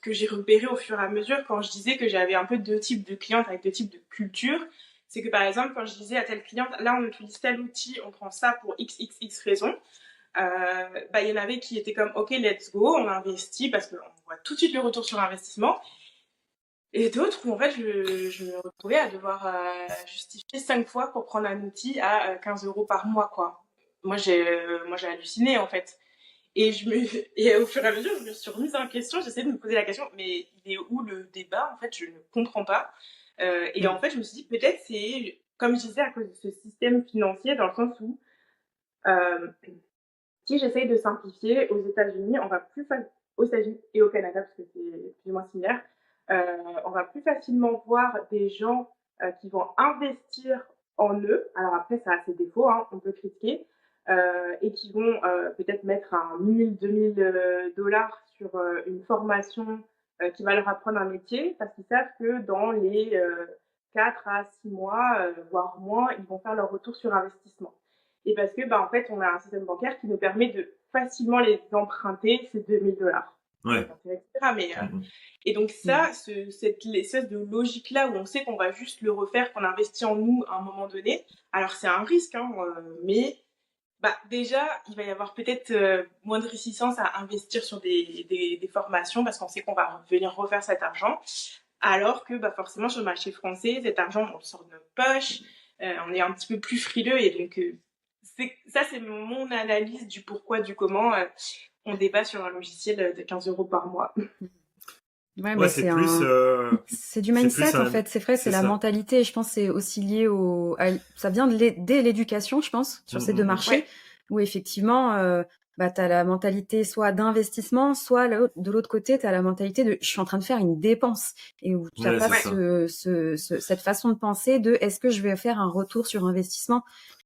que j'ai repéré au fur et à mesure quand je disais que j'avais un peu deux types de clientes avec deux types de cultures. C'est que par exemple, quand je disais à telle cliente, là on utilise tel outil, on prend ça pour XXX raisons, bah, il y en avait qui étaient comme ok, let's go, on investit parce qu'on voit tout de suite le retour sur investissement. Et d'autres où en fait je me retrouvais à devoir justifier 5 fois pour prendre un outil à 15 euros par mois, quoi. Moi j'ai halluciné en fait. Et, et au fur et à mesure, je me suis remise en question, j'essayais de me poser la question, mais il est où le débat? En fait, je ne comprends pas. Et en fait, je me suis dit, peut-être c'est, comme je disais, à cause de ce système financier, dans le sens où, euh, si j'essaye de simplifier, aux États-Unis, on va plus aux États-Unis et au Canada, parce que c'est plus ou moins similaire, on va plus facilement voir des gens qui vont investir en eux. Alors après, ça a ses défauts, hein, on peut critiquer, et qui vont peut-être mettre un 1000, 2000 dollars sur une formation qui va leur apprendre un métier, parce qu'ils savent que dans les 4 à 6 mois, voire moins, ils vont faire leur retour sur investissement. Et parce que, bah, en fait, on a un système bancaire qui nous permet de facilement les emprunter, ces 2000 dollars. Ouais. Etc. Mais, Mhm. et donc ça, cette espèce de logique-là où on sait qu'on va juste le refaire, qu'on investit en nous à un moment donné, alors c'est un risque, hein, mais bah, déjà, il va y avoir peut-être moins de réticence à investir sur des formations parce qu'on sait qu'on va venir refaire cet argent. Alors que bah, forcément, sur le marché français, cet argent, on le sort de notre poche, on est un petit peu plus frileux. Et donc, ça, c'est mon analyse du pourquoi, du comment on débat sur un logiciel de 15 euros par mois. Ouais, Ouais, mais c'est du c'est plus mindset en un, fait. C'est vrai, c'est c'est la ça. mentalité. Je pense que c'est aussi lié ça vient dès l'éducation, je pense, sur ces deux marchés, Ouais, où effectivement, bah, t'as la mentalité soit d'investissement, soit de l'autre côté, t'as la mentalité de je suis en train de faire une dépense et où t'as Ouais, pas c'est ça. cette façon de penser de est-ce que je vais faire un retour sur investissement.